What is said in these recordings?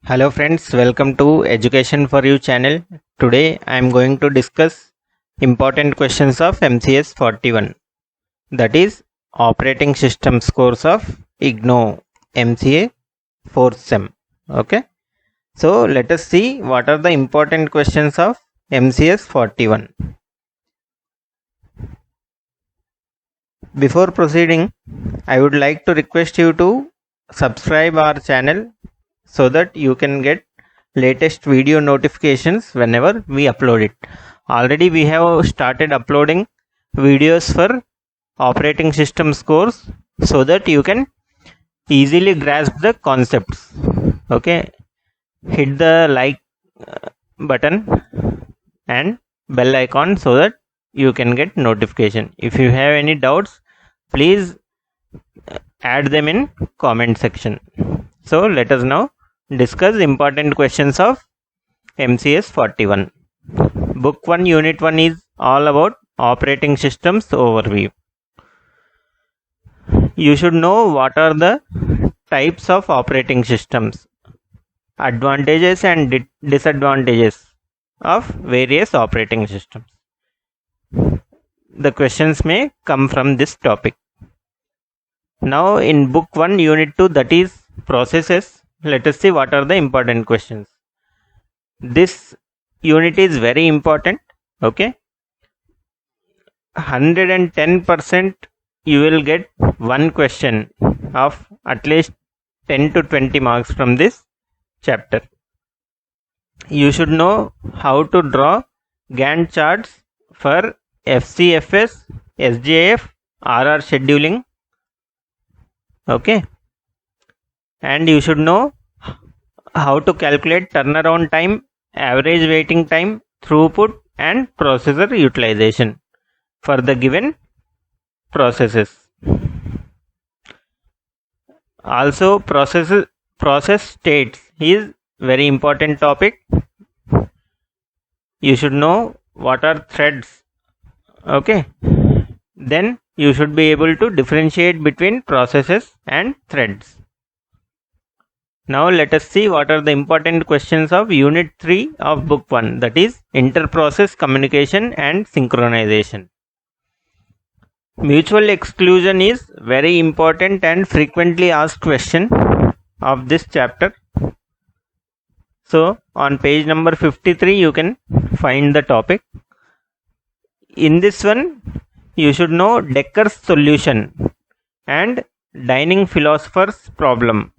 Hello friends, welcome to Education for You channel. Today I am going to discuss important questions of MCS 41, that is operating system scores of IGNOU MCA 4th sem. Okay, so let us see what are the important questions of MCS 41. Before proceeding, I would like to request you to subscribe our channel so that you can get latest video notifications whenever we upload it. Already we have started uploading videos for operating system scores so that you can easily grasp the concepts. Okay, hit the like button and bell icon so that you can get notification. If you have any doubts, please add them in comment section. So let us now discuss important questions of MCS 41. Book 1 Unit 1 is all about operating systems overview. You should know what are the types of operating systems, advantages and disadvantages of various operating systems. The questions may come from this topic. Now in book 1 unit 2, that is processes, let us see what are the important questions. This unit is very important. Okay, 110% you will get one question of at least 10 to 20 marks from this chapter. You should know how to draw Gantt charts for FCFS, SJF, RR scheduling. Okay, and you should know how to calculate turnaround time, average waiting time, throughput and processor utilization for the given processes. Also process states is very important topic. You should know what are threads. Okay, then you should be able to differentiate between processes and threads. Now let us see what are the important questions of unit 3 of book 1, that is inter-process communication and synchronization. Mutual exclusion is very important and frequently asked question of this chapter. So on page number 53 you can find the topic. In this one you should know Decker's solution and dining philosopher's problem.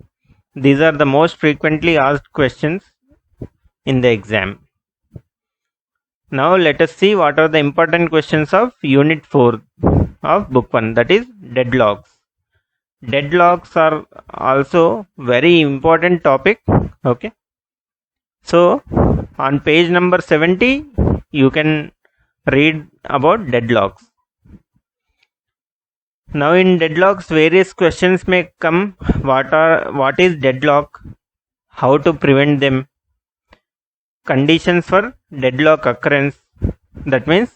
These are the most frequently asked questions in the exam. Now let us see what are the important questions of unit 4 of book 1, that is deadlocks. Deadlocks are also very important topic. Okay, so on page number 70 you can read about deadlocks. Now in deadlocks various questions may come. What is deadlock, how to prevent them, conditions for deadlock occurrence, that means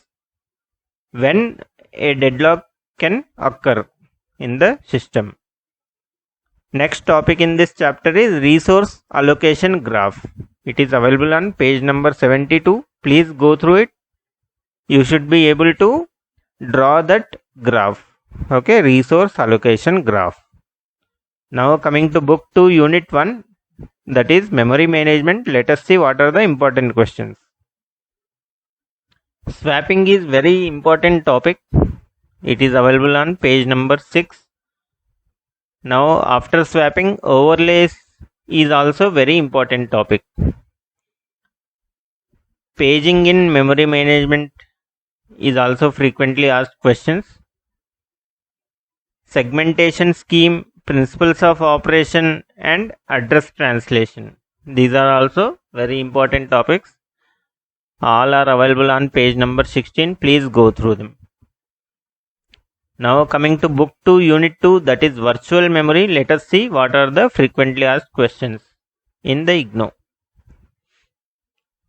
when a deadlock can occur in the system. Next topic in this chapter is resource allocation graph. It is available on page number 72. Please go through it. You should be able to draw that graph. Okay, resource allocation graph. Now coming to book 2 unit 1, that is memory management. Let us see what are the important questions. Swapping is very important topic. It is available on page number 6. Now after swapping, overlays is also very important topic. Paging in memory management is also frequently asked questions. Segmentation scheme, principles of operation and address translation. These are also very important topics. All are available on page number 16. Please go through them. Now coming to book 2 unit 2, that is virtual memory. Let us see what are the frequently asked questions in the IGNOU.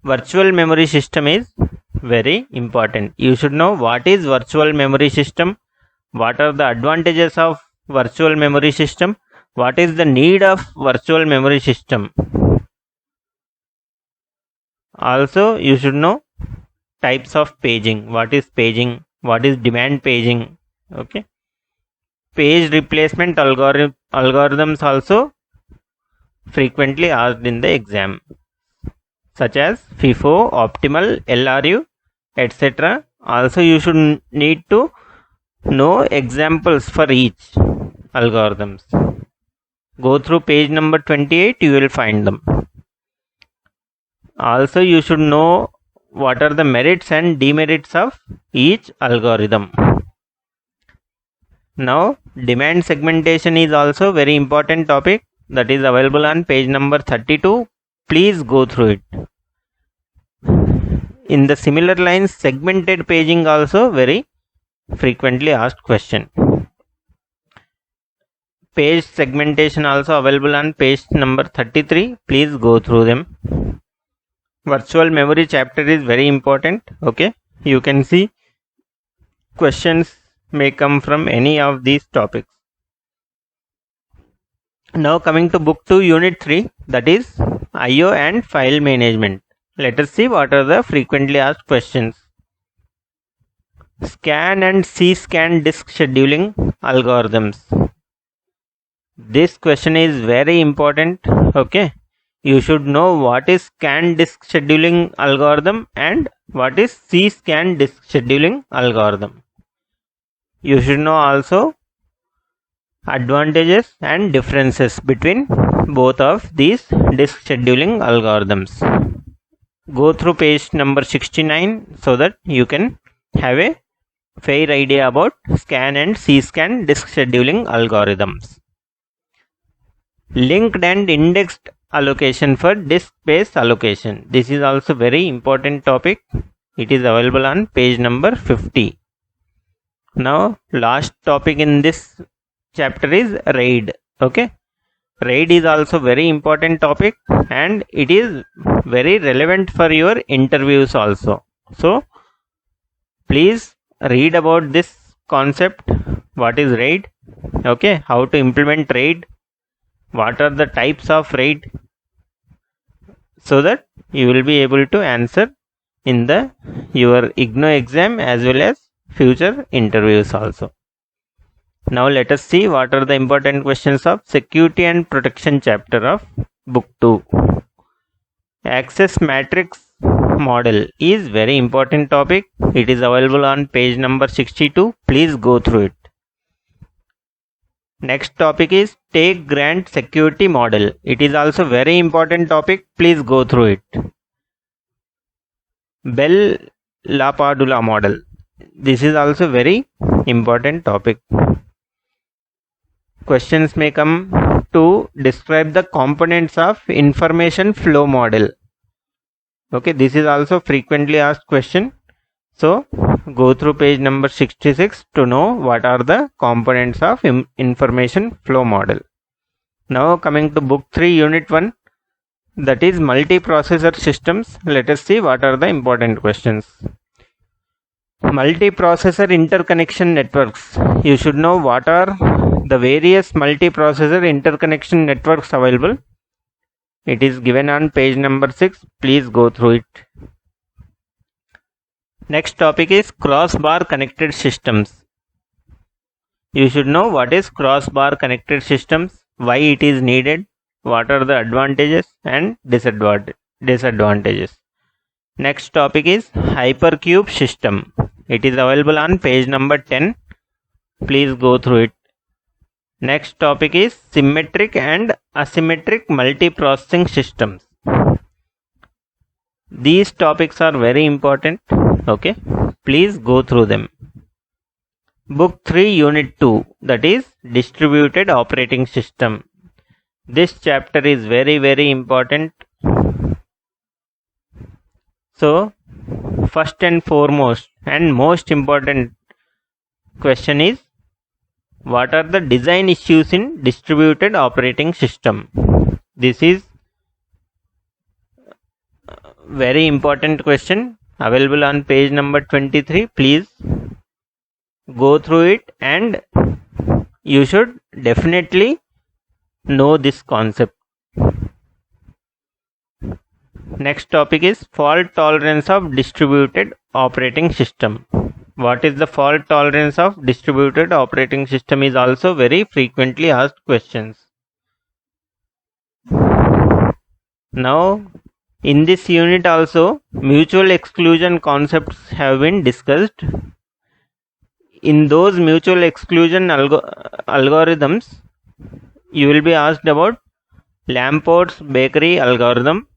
Virtual memory system is very important. You should know what is virtual memory system, what are the advantages of virtual memory system, what is the need of virtual memory system. Also, you should know types of paging. What is paging? What is demand paging? Okay. Page replacement algorithms also frequently asked in the exam, such as FIFO, optimal, LRU, etc. Also, you should need to know examples for each algorithms. Go through page number 28, you will find them. Also, you should know what are the merits and demerits of each algorithm. Now, demand segmentation is also very important topic that is available on page number 32. Please go through it. In the similar lines, segmented paging also very frequently asked question. Page segmentation also available on page number 33. Please go through them. Virtual memory chapter is very important. Okay, you can see questions may come from any of these topics. Now coming to book 2 unit 3, that is IO and file management. Let us see what are the frequently asked questions. Scan and C-scan disk scheduling algorithms. This question is very important. Okay, you should know what is scan disk scheduling algorithm and what is C-scan disk scheduling algorithm. You should know also advantages and differences between both of these disk scheduling algorithms. Go through page number 69 so that you can have a fair idea about scan and C-scan disk scheduling algorithms. Linked and indexed allocation for disk space allocation. This is also very important topic. It is available on page number 50. Now, last topic in this chapter is RAID. Okay, RAID is also very important topic and it is very relevant for your interviews also. So, please read about this concept. What is RAID? Okay, how to implement RAID? What are the types of RAID? So that you will be able to answer in your IGNOU exam as well as future interviews also. Now let us see what are the important questions of security and protection chapter of book 2. Access matrix model is very important topic. It is available on page number 62. Please go through it. Next topic is take grant security model. It is also very important topic. Please go through it. Bell LaPadula model. This is also very important topic. Questions may come to describe the components of information flow model. Okay, this is also frequently asked question. So, go through page number 66 to know what are the components of information flow model. Now, coming to book 3 unit 1, that is multiprocessor systems. Let us see what are the important questions. Multiprocessor interconnection networks. You should know what are the various multiprocessor interconnection networks available. It is given on page number 6. Please go through it. Next topic is crossbar connected systems. You should know what is crossbar connected systems, why it is needed, what are the advantages and disadvantages. Next topic is hypercube system. It is available on page number 10. Please go through it. Next topic is symmetric and asymmetric multiprocessing systems. These topics are very important. Okay, please go through them. Book 3 unit 2, that is distributed operating system. This chapter is very important. So, first and foremost and most important question is, what are the design issues in distributed operating system? This is very important question available on page number 23. Please go through it and you should definitely know this concept. Next topic is fault tolerance of distributed operating system. What is the fault tolerance of distributed operating system is also very frequently asked questions. Now, in this unit also, mutual exclusion concepts have been discussed. In those mutual exclusion algorithms, you will be asked about Lamport's Bakery algorithm,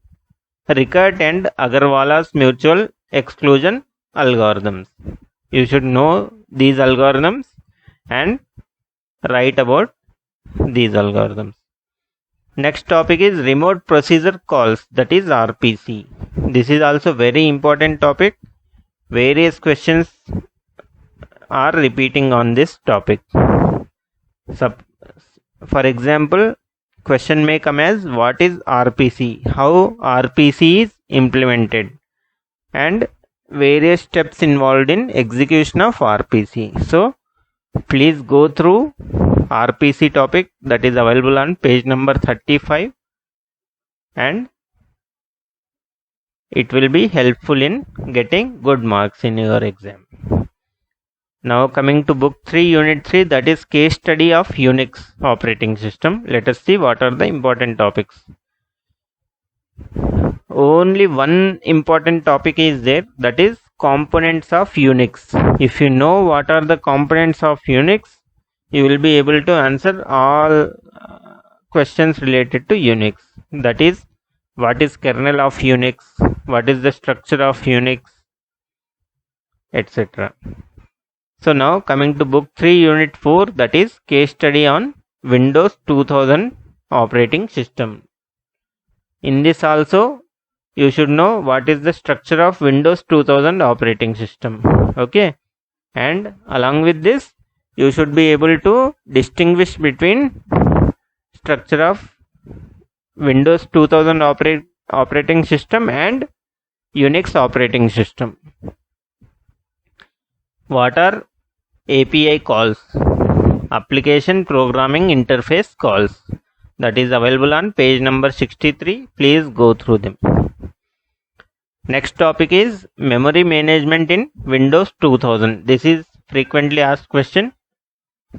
Rickert and Agarwala's mutual exclusion algorithms. You should know these algorithms and write about these algorithms. Next topic is remote procedure calls, that is RPC. This is also very important topic. Various questions are repeating on this topic. For example, question may come as what is RPC, how RPC is implemented, and various steps involved in execution of RPC. So please go through RPC topic, that is available on page number 35, and it will be helpful in getting good marks in your exam. Now coming to book 3 unit 3, that is case study of Unix operating system. Let us see what are the important topics. Only one important topic is there, that is components of Unix. If you know what are the components of Unix, you will be able to answer all questions related to Unix. That is, what is kernel of Unix, what is the structure of Unix, etc. So now coming to book 3 unit 4, that is case study on Windows 2000 operating system. In this also you should know what is the structure of Windows 2000 operating system. Okay, and along with this you should be able to distinguish between structure of Windows 2000 operating system and Unix operating system. What are API calls? Application Programming Interface calls. That is available on page number 63. Please go through them. Next topic is memory management in Windows 2000. This is frequently asked question.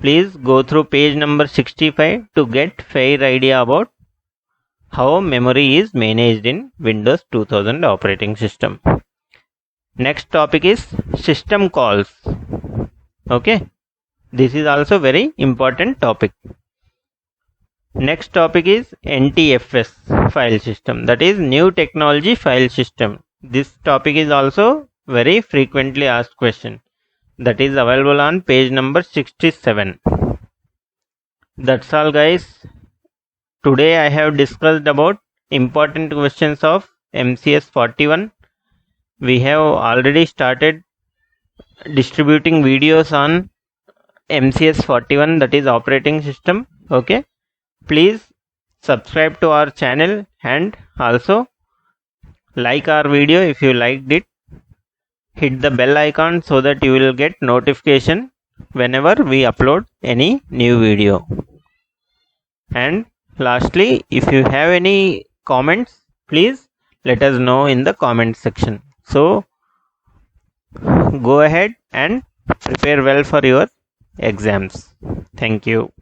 Please go through page number 65 to get fair idea about how memory is managed in Windows 2000 operating system. Next topic is system calls. Okay, this is also very important topic. Next topic is NTFS file system, that is new technology file system. This topic is also very frequently asked question. That is available on page number 67. That's all guys. Today I have discussed about important questions of MCS 41. We have already started distributing videos on MCS 41, that is operating system. Okay, please subscribe to our channel and also like our video if you liked it. Hit the bell icon so that you will get notification whenever we upload any new video. And lastly, if you have any comments, please let us know in the comment section. So go ahead and prepare well for your exams. Thank you.